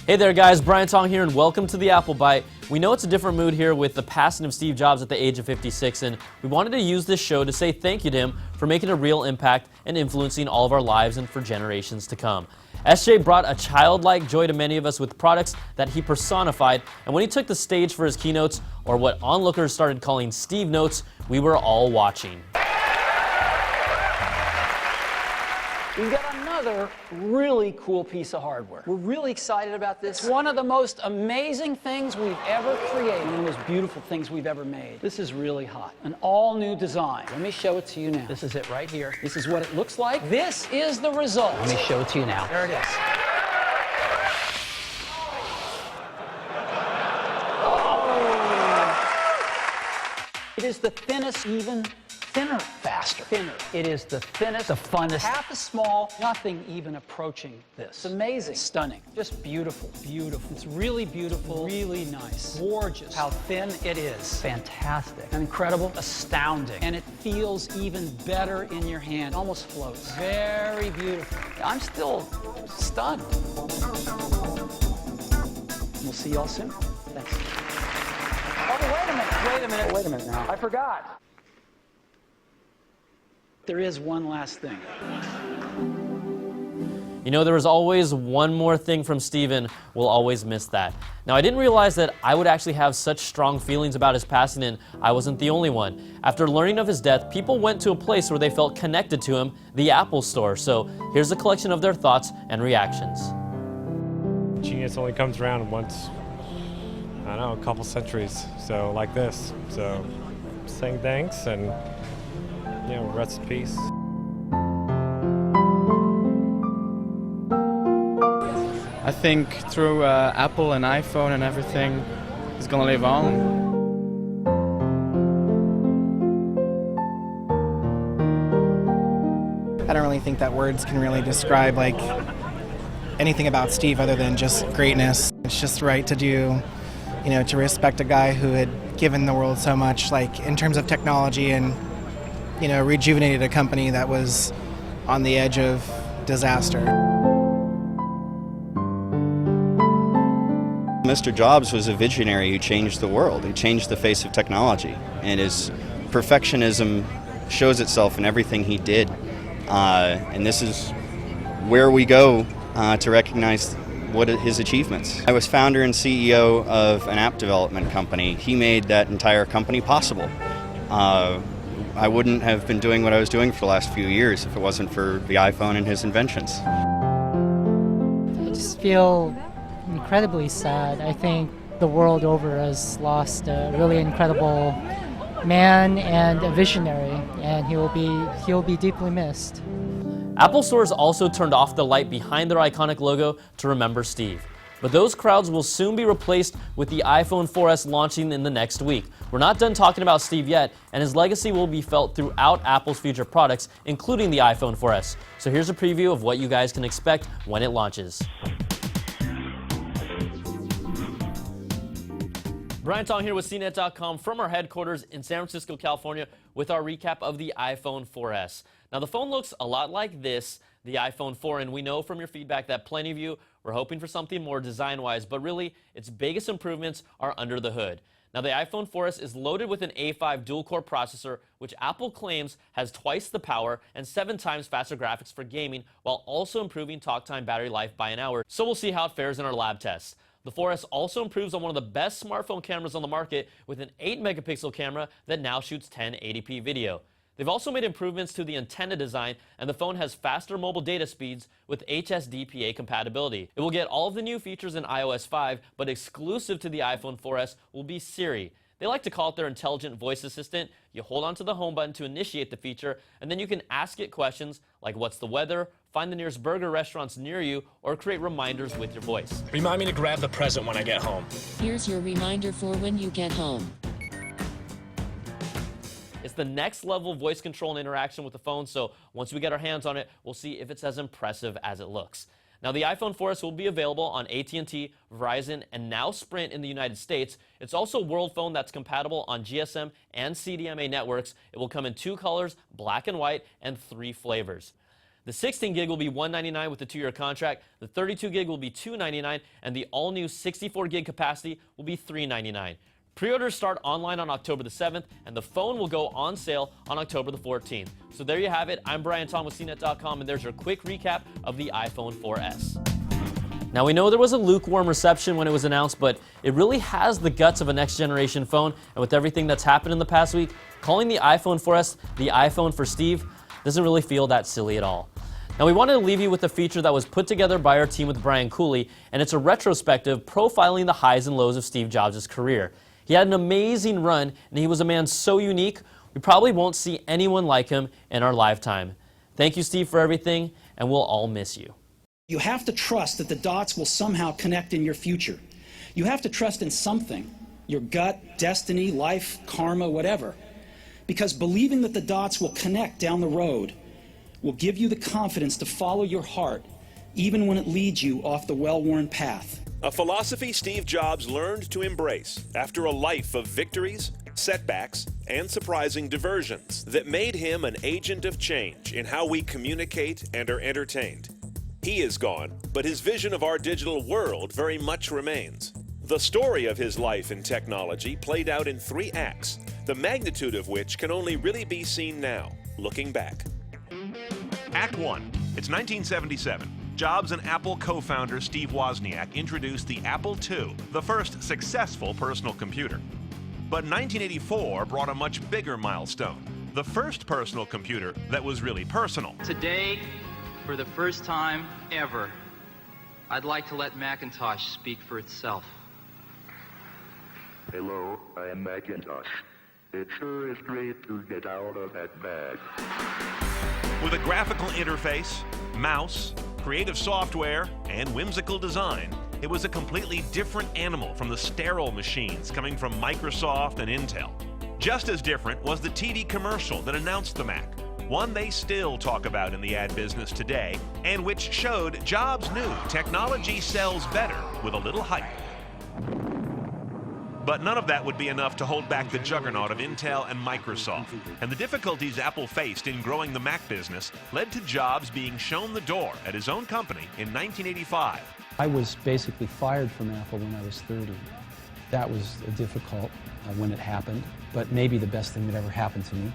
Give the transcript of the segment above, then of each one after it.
Hey there guys, Brian Tong here and welcome to the Apple Byte. We know it's a different mood here with the passing of Steve Jobs at the age of 56, and we wanted to use this show to say thank you to him for making a real impact and influencing all of our lives and for generations to come. SJ brought a childlike joy to many of us with products that he personified, and when he took the stage for his keynotes, or what onlookers started calling Steve Notes, we were all watching. We've got another really cool piece of hardware. We're really excited about this. It's one of the most amazing things we've ever created. One of the most beautiful things we've ever made. This is really hot. An all-new design. Let me show it to you now. This is it right here. This is what it looks like. This is the result. Let me show it to you now. There it is. Oh. It is the thinnest, even thinner, faster, thinner. It is the thinnest, the funnest, half as small, nothing even approaching this. It's amazing, stunning, just beautiful, beautiful. It's really beautiful, really nice, gorgeous. How thin it is, fantastic, and incredible, astounding, and it feels even better in your hand. It almost floats. Very beautiful. I'm still stunned. We'll see y'all soon. Thanks. Oh, wait a minute now. I forgot. There is one last thing. You know, there was always one more thing from Steven. We'll always miss that. Now, I didn't realize that I would actually have such strong feelings about his passing, and I wasn't the only one. After learning of his death, people went to a place where they felt connected to him, the Apple Store. So here's a collection of their thoughts and reactions. Genius only comes around once, I don't know, a couple centuries. So like this. So saying thanks and rest in peace. I think through Apple and iPhone and everything, he's gonna live on. I don't really think that words can really describe anything about Steve other than just greatness. It's just right to do, to respect a guy who had given the world so much, in terms of technology and rejuvenated a company that was on the edge of disaster. Mr. Jobs was a visionary who changed the world. He changed the face of technology, and his perfectionism shows itself in everything he did. And this is where we go to recognize his achievements. I was founder and CEO of an app development company. He made that entire company possible. I wouldn't have been doing what I was doing for the last few years if it wasn't for the iPhone and his inventions. I just feel incredibly sad. I think the world over has lost a really incredible man and a visionary, and he'll be deeply missed. Apple stores also turned off the light behind their iconic logo to remember Steve. But those crowds will soon be replaced with the iPhone 4S launching in the next week. We're not done talking about Steve yet, and his legacy will be felt throughout Apple's future products, including the iPhone 4S. So here's a preview of what you guys can expect when it launches. Brian Tong here with CNET.com from our headquarters in San Francisco, California, with our recap of the iPhone 4S. Now, the phone looks a lot like this, the iPhone 4, and we know from your feedback that plenty of you were hoping for something more design-wise, but really, its biggest improvements are under the hood. Now, the iPhone 4S is loaded with an A5 dual-core processor, which Apple claims has twice the power and 7 times faster graphics for gaming, while also improving talk time battery life by an hour. So we'll see how it fares in our lab tests. The 4S also improves on one of the best smartphone cameras on the market with an 8-megapixel camera that now shoots 1080p video. They've also made improvements to the antenna design, and the phone has faster mobile data speeds with HSDPA compatibility. It will get all of the new features in iOS 5, but exclusive to the iPhone 4S will be Siri. They like to call it their intelligent voice assistant. You hold onto the home button to initiate the feature, and then you can ask it questions like what's the weather, find the nearest burger restaurants near you, or create reminders with your voice. Remind me to grab the present when I get home. Here's your reminder for when you get home. It's the next level of voice control and interaction with the phone, so once we get our hands on it, we'll see if it's as impressive as it looks. Now, the iPhone 4S will be available on AT&T, Verizon, and now Sprint in the United States. It's also a world phone that's compatible on GSM and CDMA networks. It will come in 2 colors, black and white, and 3 flavors. The 16 gig will be $199 with a 2-year contract. The 32 gig will be $299, and the all-new 64 gig capacity will be $399. Pre-orders start online on October the 7th, and the phone will go on sale on October the 14th. So there you have it. I'm Brian Tom with CNET.com, and there's your quick recap of the iPhone 4S. Now, we know there was a lukewarm reception when it was announced, but it really has the guts of a next-generation phone, and with everything that's happened in the past week, calling the iPhone 4S the iPhone for Steve doesn't really feel that silly at all. Now, we wanted to leave you with a feature that was put together by our team with Brian Cooley, and it's a retrospective profiling the highs and lows of Steve Jobs' career. He had an amazing run, and he was a man so unique, we probably won't see anyone like him in our lifetime. Thank you, Steve, for everything, and we'll all miss you. You have to trust that the dots will somehow connect in your future. You have to trust in something, your gut, destiny, life, karma, whatever. Because believing that the dots will connect down the road will give you the confidence to follow your heart, even when it leads you off the well-worn path. A philosophy Steve Jobs learned to embrace after a life of victories, setbacks, and surprising diversions that made him an agent of change in how we communicate and are entertained. He is gone, but his vision of our digital world very much remains. The story of his life in technology played out in 3 acts, the magnitude of which can only really be seen now, looking back. Act 1. It's 1977. Jobs and Apple co-founder Steve Wozniak introduced the Apple II, the first successful personal computer. But 1984 brought a much bigger milestone, the first personal computer that was really personal. Today, for the first time ever, I'd like to let Macintosh speak for itself. Hello, I am Macintosh. It sure is great to get out of that bag. With a graphical interface, mouse, creative software, and whimsical design, it was a completely different animal from the sterile machines coming from Microsoft and Intel. Just as different was the TV commercial that announced the Mac, one they still talk about in the ad business today, and which showed Jobs knew technology sells better with a little hype. But none of that would be enough to hold back the juggernaut of Intel and Microsoft. And the difficulties Apple faced in growing the Mac business led to Jobs being shown the door at his own company in 1985. I was basically fired from Apple when I was 30. That was difficult when it happened, but maybe the best thing that ever happened to me.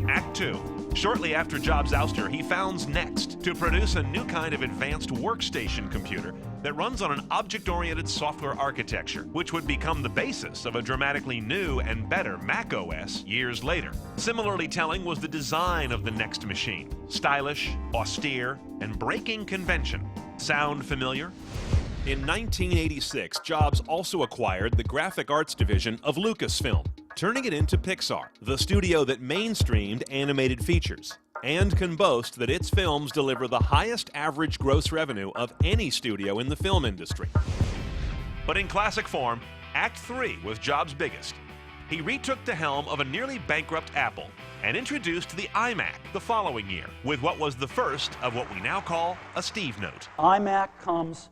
Act 2. Shortly after Jobs' ouster, he founds Next to produce a new kind of advanced workstation computer that runs on an object-oriented software architecture, which would become the basis of a dramatically new and better Mac OS years later. Similarly telling was the design of the Next machine. Stylish, austere, and breaking convention. Sound familiar? In 1986, Jobs also acquired the graphic arts division of Lucasfilm, turning it into Pixar, the studio that mainstreamed animated features, and can boast that its films deliver the highest average gross revenue of any studio in the film industry. But in classic form, Act 3 was Jobs' biggest. He retook the helm of a nearly bankrupt Apple and introduced the iMac the following year with what was the first of what we now call a Steve note. iMac comes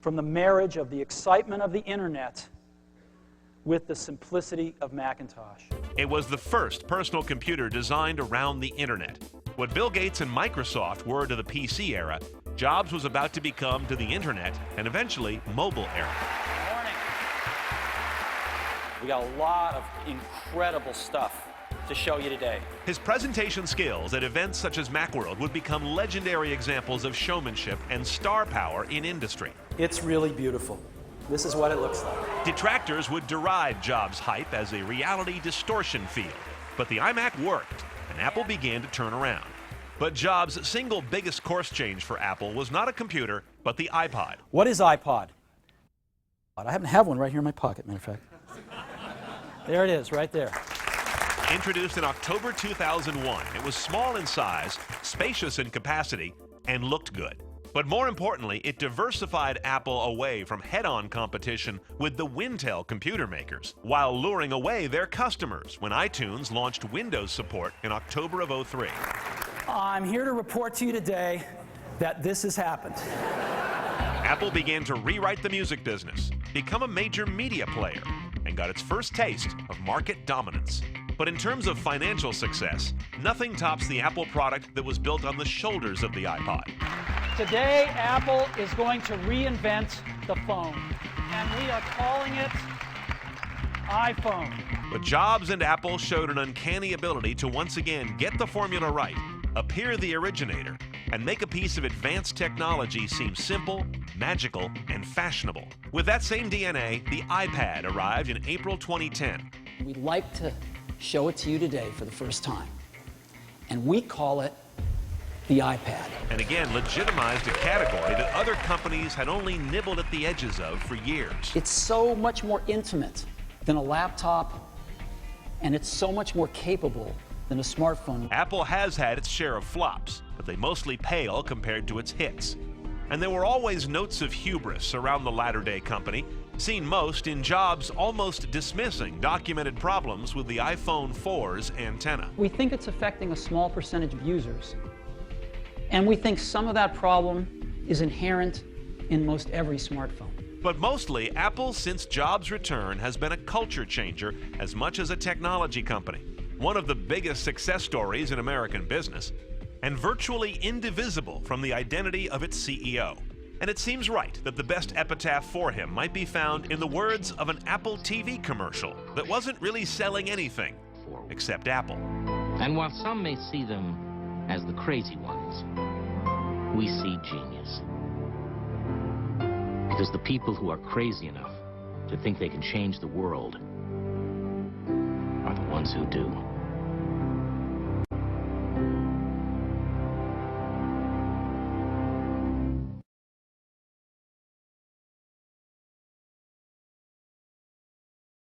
from the marriage of the excitement of the internet with the simplicity of Macintosh. It was the first personal computer designed around the internet. What Bill Gates and Microsoft were to the PC era, Jobs was about to become to the internet and eventually mobile era. Good morning. We got a lot of incredible stuff to show you today. His presentation skills at events such as Macworld would become legendary examples of showmanship and star power in industry. It's really beautiful. This is what it looks like. Detractors would deride Jobs' hype as a reality distortion field, but the iMac worked, and Apple began to turn around. But Jobs' single biggest course change for Apple was not a computer, but the iPod. What is iPod? I happen to have one right here in my pocket, matter of fact. There it is, right there. Introduced in October 2001, it was small in size, spacious in capacity, and looked good. But more importantly, it diversified Apple away from head-on competition with the Wintel computer makers, while luring away their customers when iTunes launched Windows support in October of '03. I'm here to report to you today that this has happened. Apple began to rewrite the music business, become a major media player, and got its first taste of market dominance. But in terms of financial success, nothing tops the Apple product that was built on the shoulders of the iPod. Today, Apple is going to reinvent the phone, and we are calling it iPhone. But Jobs and Apple showed an uncanny ability to once again get the formula right, appear the originator, and make a piece of advanced technology seem simple, magical, and fashionable. With that same DNA, the iPad arrived in April 2010. We'd like to show it to you today for the first time, and we call it the iPad. And again, legitimized a category that other companies had only nibbled at the edges of for years. It's so much more intimate than a laptop, and it's so much more capable than a smartphone. Apple has had its share of flops, but they mostly pale compared to its hits. And there were always notes of hubris around the latter-day company, seen most in Jobs almost dismissing documented problems with the iPhone 4's antenna. We think it's affecting a small percentage of users, and we think some of that problem is inherent in most every smartphone. But mostly, Apple, since Jobs' return, has been a culture changer as much as a technology company. One of the biggest success stories in American business, and virtually indivisible from the identity of its CEO. And it seems right that the best epitaph for him might be found in the words of an Apple TV commercial that wasn't really selling anything except Apple. And while some may see them as the crazy ones, we see genius. Because the people who are crazy enough to think they can change the world are the ones who do.